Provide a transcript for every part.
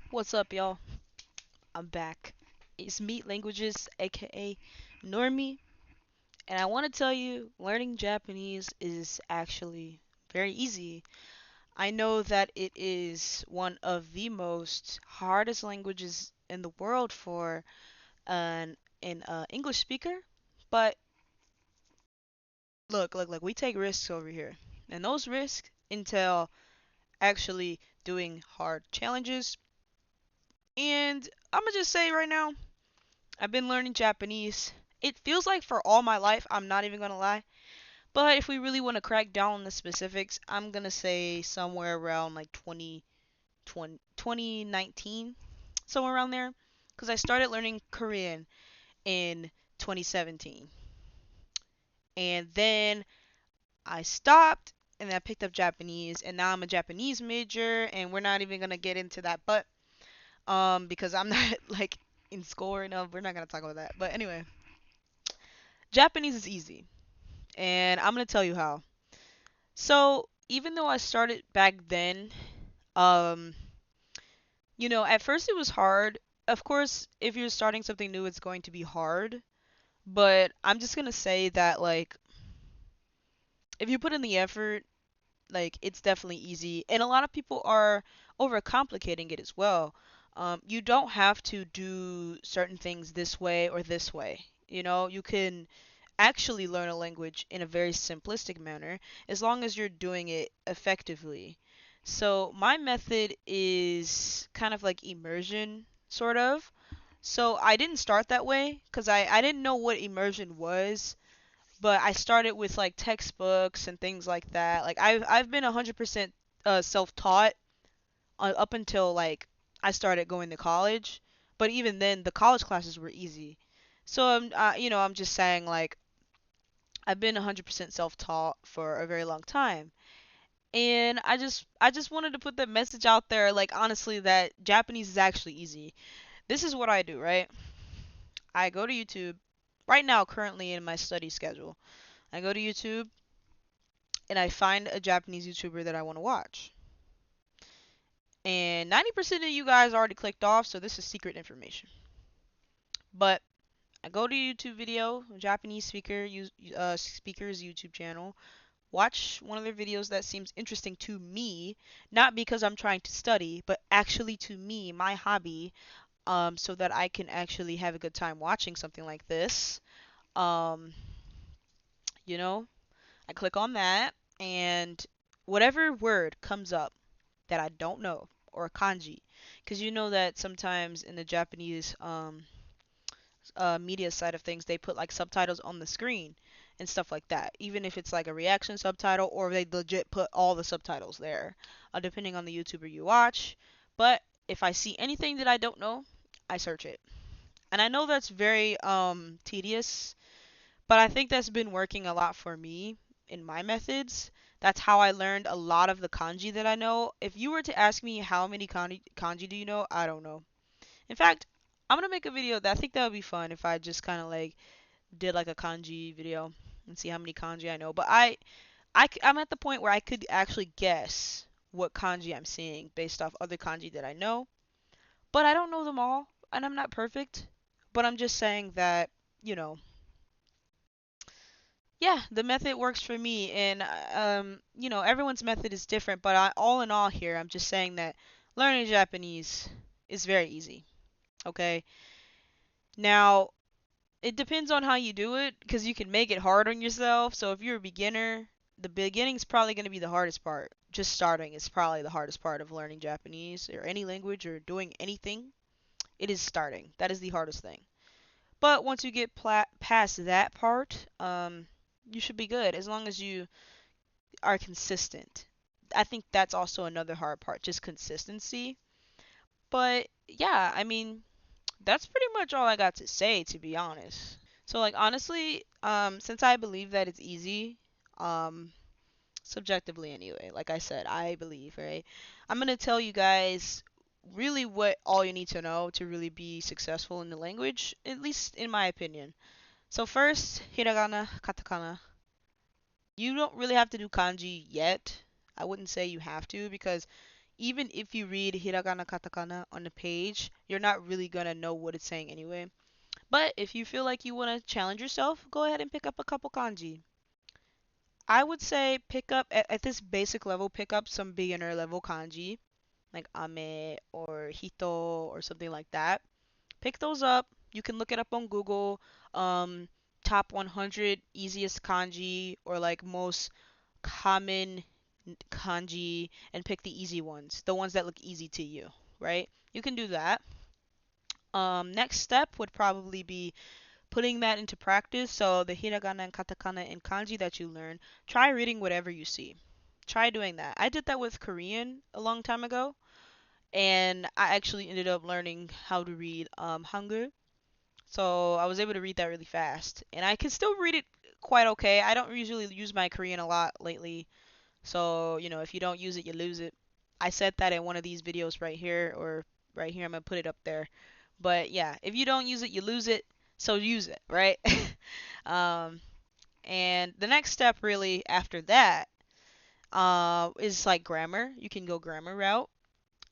What's up, y'all? I'm back. It's Meat Languages, aka Normie, and I want to tell you learning Japanese is actually very easy. I know that it is one of the most hardest languages in the world for an English speaker, but look, we take risks over here, and those risks entail actually doing hard challenges. And I'm gonna just say right now, I've been learning Japanese. It feels like for all my life, I'm not even gonna lie. But if we really want to crack down on the specifics, I'm gonna say somewhere around like 2019, somewhere around there. Because I started learning Korean in 2017. And then I stopped and I picked up Japanese. And now I'm a Japanese major. And we're not even gonna get into that. But, because I'm not like in school right now, we're not gonna talk about that. But anyway, Japanese is easy. And I'm gonna tell you how. So even though I started back then, um, at first it was hard. Of course, if you're starting something new, it's going to be hard. But I'm just gonna say that like if you put in the effort, like it's definitely easy. And a lot of people are overcomplicating it as well. You don't have to do certain things this way or this way. You can actually learn a language in a very simplistic manner as long as you're doing it effectively. So, my method is kind of like immersion, sort of. So, I didn't start that way because I didn't know what immersion was, but I started with like textbooks and things like that. Like, I've been 100% self-taught up until like I started going to college, but even then, the college classes were easy. So, I'm just saying like I've been 100% self-taught for a very long time. And I just wanted to put that message out there like honestly that Japanese is actually easy. This is what I do, right? I go to YouTube right now currently in my study schedule. I go to YouTube and I find a Japanese YouTuber that I want to watch. And 90% of you guys already clicked off, so this is secret information. But I go to YouTube video, Japanese speaker's YouTube channel, watch one of their videos that seems interesting to me, not because I'm trying to study, but actually to me, my hobby, so that I can actually have a good time watching something like this. Um, you know, I click on that, and whatever word comes up that I don't know, or kanji, because you know that sometimes in the Japanese media side of things, they put like subtitles on the screen and stuff like that. Even if it's like a reaction subtitle or they legit put all the subtitles there, depending on the YouTuber you watch. But if I see anything that I don't know, I search it. And I know that's very tedious, but I think that's been working a lot for me in my methods. That's how I learned a lot of the kanji that I know. If you were to ask me how many kanji do you know, I don't know. In fact, I'm gonna make a video that I think that would be fun if I just kind of like did like a kanji video and see how many kanji I know. But I'm at the point where I could actually guess what kanji I'm seeing based off other kanji that I know. But I don't know them all, and I'm not perfect. But I'm just saying that, you know, yeah, the method works for me, and everyone's method is different. But all in all, here, I'm just saying that learning Japanese is very easy. Okay, now it depends on how you do it because you can make it hard on yourself. So if you're a beginner, the beginning's probably going to be the hardest part. Just starting is probably the hardest part of learning Japanese or any language or doing anything. It is starting. That is the hardest thing. But once you get past that part, you should be good as long as you are consistent. I think that's also another hard part, just consistency. But yeah, I mean, that's pretty much all I got to say, to be honest. So like honestly, since I believe that it's easy, um, subjectively anyway, like I said, I believe, right? I'm gonna tell you guys really what all you need to know to really be successful in the language, at least in my opinion. So first, hiragana, katakana. You don't really have to do kanji yet. I wouldn't say you have to because even if you read hiragana katakana on the page, you're not really gonna know what it's saying anyway. But if you feel like you want to challenge yourself, go ahead and pick up a couple kanji. I would say pick up at this basic level, pick up some beginner level kanji, like ame or hito or something like that. Pick those up. You can look it up on Google. Um, top 100 easiest kanji or like most common kanji and pick the easy ones, the ones that look easy to you, right? You can do that. Next step would probably be putting that into practice. So the hiragana and katakana and kanji that you learn, try reading whatever you see. Try doing that. I did that with Korean a long time ago, and I actually ended up learning how to read Hangul. So I was able to read that really fast, and I can still read it quite okay. I don't usually use my Korean a lot lately, so if you don't use it, you lose it. I said that in one of these videos right here, or right here. I'm gonna put it up there. But yeah, if you don't use it, you lose it. So use it, right? um, and the next step really after that is like grammar. You can go grammar route,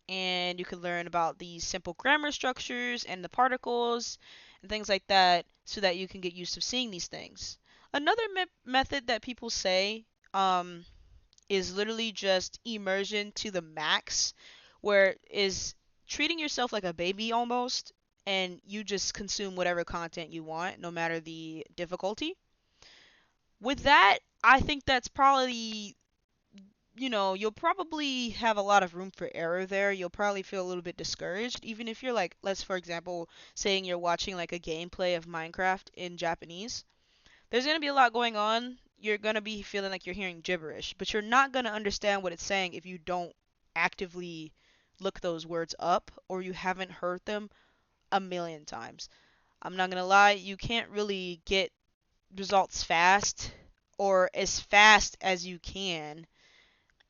and you can learn about these simple grammar structures and the particles and things like that, so that you can get used to seeing these things. Another method that people say um, is literally just immersion to the max, where is treating yourself like a baby almost, and you just consume whatever content you want, no matter the difficulty. With that, I think that's probably, you'll probably have a lot of room for error there. You'll probably feel a little bit discouraged, even if you're like, let's for example, saying you're watching like a gameplay of Minecraft in Japanese. There's going to be a lot going on. You're going to be feeling like you're hearing gibberish, but you're not going to understand what it's saying if you don't actively look those words up or you haven't heard them a million times. I'm not going to lie, you can't really get results fast or as fast as you can,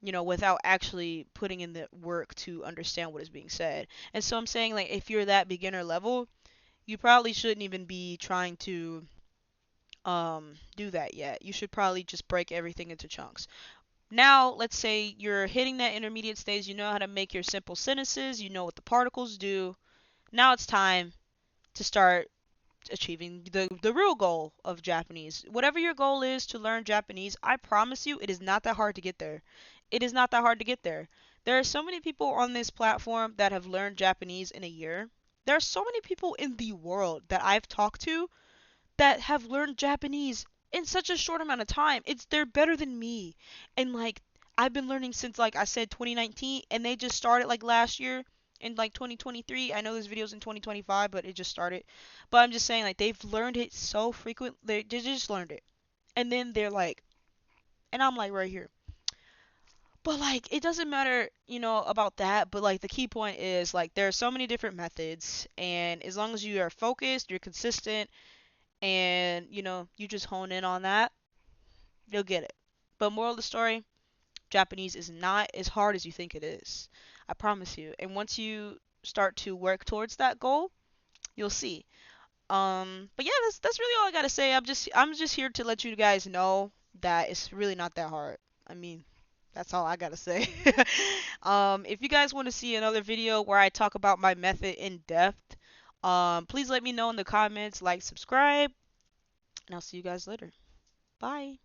without actually putting in the work to understand what is being said. And so I'm saying, like, if you're that beginner level, you probably shouldn't even be trying to do that yet. You should probably just break everything into chunks. Now, let's say you're hitting that intermediate stage, you know how to make your simple sentences, you know what the particles do. Now it's time to start achieving the real goal of Japanese. Whatever your goal is to learn Japanese, I promise you it is not that hard to get there. It is not that hard to get there. There are so many people on this platform that have learned Japanese in a year. There are so many people in the world that I've talked to that have learned Japanese in such a short amount of time. They're better than me. And like I've been learning since like I said 2019, and they just started like last year in like 2023. I know there's videos in 2025, but it just started. But I'm just saying like they've learned it so frequent. They just learned it. And then they're like, and I'm like right here. But like it doesn't matter, about that, but like the key point is like there are so many different methods, and as long as you are focused, you're consistent, and you just hone in on that, you'll get it. But moral of the story, Japanese is not as hard as you think it is. I promise you. And once you start to work towards that goal, you'll see. But yeah, that's really all I gotta say. I'm just here to let you guys know that it's really not that hard. I mean, that's all I gotta say. If you guys want to see another video where I talk about my method in depth, please let me know in the comments, like, subscribe, and I'll see you guys later. Bye.